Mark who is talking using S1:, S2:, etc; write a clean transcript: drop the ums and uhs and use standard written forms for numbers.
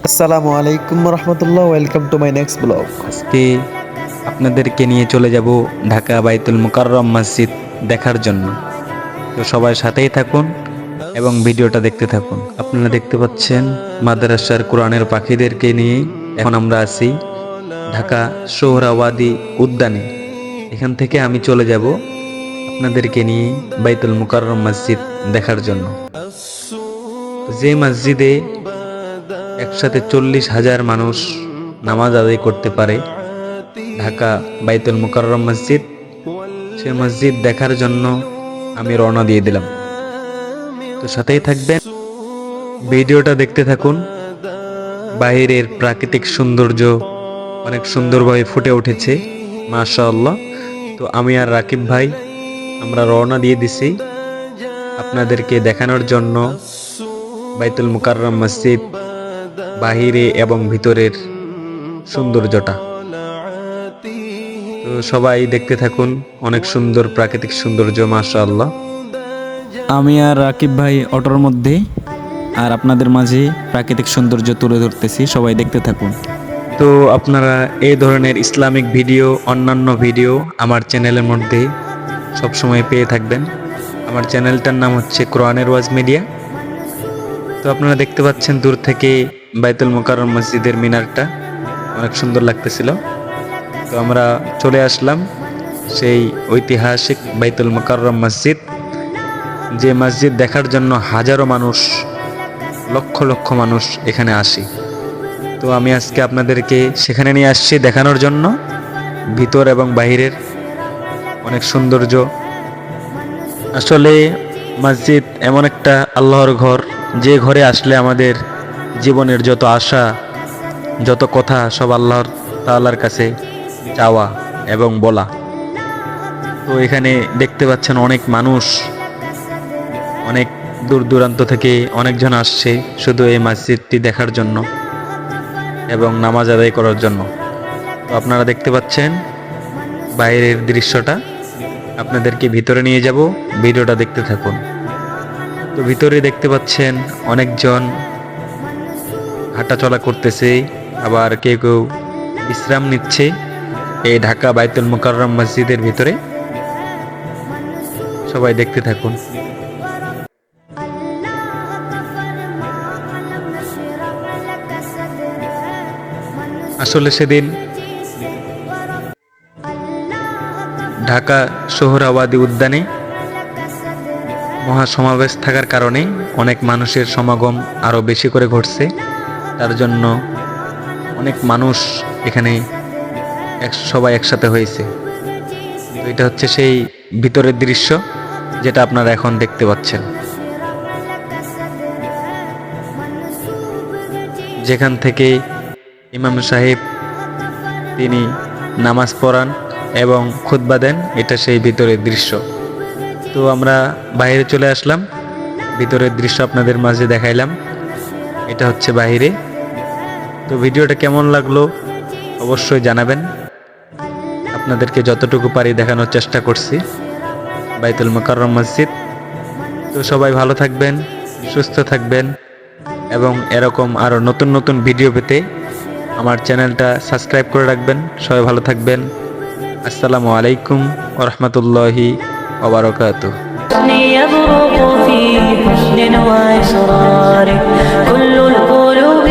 S1: আসসালামু আলাইকুম রহমতুল্লাহ, welcome to my next blog.
S2: আজকে আপনাদেরকে নিয়ে চলে যাব ঢাকা বাইতুল মুকাররম মসজিদ দেখার জন্য। তো সবাই সাথেই থাকুন এবং ভিডিওটা দেখতে থাকুন। আপনারা দেখতে পাচ্ছেন মাদ্রাসার কোরআনের পাখিদেরকে নিয়ে এখন আমরা আছি ঢাকা সোহরাওয়ার্দী উদ্যানে। এখান থেকে আমি চলে যাব আপনাদেরকে নিয়ে বাইতুল মুকাররম মসজিদ দেখার জন্য। যে মসজিদে একসাথে 40,000 মানুষ নামাজ আদায় করতে পারে, ঢাকা বাইতুল মুকাররম মসজিদ, সে মসজিদ দেখার জন্য আমি রওনা দিয়ে দিলাম। তো সাথেই থাকবেন, ভিডিওটা দেখতে থাকুন। বাইরের প্রাকৃতিক সৌন্দর্য অনেক সুন্দরভাবে ফুটে উঠেছে, মাশাআল্লাহ। তো আমি আর রাকিব ভাই আমরা রওনা দিয়ে দিছি আপনাদেরকে দেখানোর জন্য বাইতুল মুকাররম মসজিদ বাহিরে এবং ভিতরের সৌন্দর্যটা। তো সবাই দেখতে থাকুন, অনেক সুন্দর প্রাকৃতিক সৌন্দর্য, মাশাআল্লাহ।
S3: আমি আর রাকিব ভাই অটোর মধ্যে, আর আপনাদের মাঝে প্রাকৃতিক সৌন্দর্য তুলে ধরতেছি, সবাই দেখতে থাকুন।
S2: তো আপনারা এই ধরনের ইসলামিক ভিডিও, অন্যান্য ভিডিও আমার চ্যানেলের মধ্যে সবসময় পেয়ে থাকবেন। আমার চ্যানেলটার নাম হচ্ছে কোরআনের ওয়াজ মিডিয়া। তো আপনারা দেখতে পাচ্ছেন দূর থেকে বাইতুল মুকাররম মসজিদের মিনারটা অনেক সুন্দর লাগতেছিল। তো আমরা চলে আসলাম সেই ঐতিহাসিক বাইতুল মুকাররম মসজিদ, যে মসজিদ দেখার জন্য হাজারো মানুষ, লক্ষ লক্ষ মানুষ এখানে আসে। তো আমি আজকে আপনাদেরকে সেখানে নিয়ে আসছি দেখানোর জন্য। ভিতর এবং বাহিরের অনেক সৌন্দর্য। আসলে মসজিদ এমন একটা আল্লাহর ঘর, যে ঘরে আসলে আমাদের জীবনের যত আশা, যত কথা সব আল্লাহর তাআলার কাছে চাওয়া এবং বলা। তো এখানে দেখতে পাচ্ছেন অনেক মানুষ, অনেক দূর দূরান্ত থেকে অনেকজন আসছে শুধু এই মসজিদটি দেখার জন্য এবং নামাজ আদায় করার জন্য। তো আপনারা দেখতে পাচ্ছেন বাইরের দৃশ্যটা, আপনাদেরকে ভিতরে নিয়ে যাব, ভিডিওটা দেখতে থাকুন। তো ভিতরে দেখতে পাচ্ছেন অনেকজন হাঁটাচলা করতেছে, আবার কেউ কেউ বিশ্রাম নিচ্ছে এই ঢাকা বাইতুল মুকাররম মসজিদের ভিতরে। সবাই দেখতে থাকুন। আসলে সেদিন ঢাকা সোহরাওয়ার্দী উদ্যানে মহাসমাবেশ থাকার কারণে অনেক মানুষের সমাগম আরো বেশি করে ঘটছে। তার জন্য অনেক মানুষ এখানে সবাই একসাথে হয়েছে। তো এটা হচ্ছে সেই ভিতরের দৃশ্য, যেটা আপনারা এখন দেখতে পাচ্ছেন। যেখান থেকে ইমাম সাহেব তিনি নামাজ পড়ান এবং খুতবা দেন, এটা সেই ভিতরের দৃশ্য। তো আমরা বাইরে চলে আসলাম, ভিতরের দৃশ্য আপনাদের মাঝে দেখাইলাম। এটা হচ্ছে বাইরে। তো ভিডিওটা কেমন লাগলো অবশ্যই জানাবেন। আপনাদেরকে যতটুকু পারি দেখানোর চেষ্টা করছি বাইতুল মুকাররম মসজিদ। তো সবাই ভালো থাকবেন, সুস্থ থাকবেন এবং এরকম আরও নতুন নতুন ভিডিও পেতে আমার চ্যানেলটা সাবস্ক্রাইব করে রাখবেন। সবাই ভালো থাকবেন। আসসালামু আলাইকুম ওয়া রাহমাতুল্লাহি ওয়া বারাকাতুহু।
S4: يبرق في حسن وإصرار كل القلوب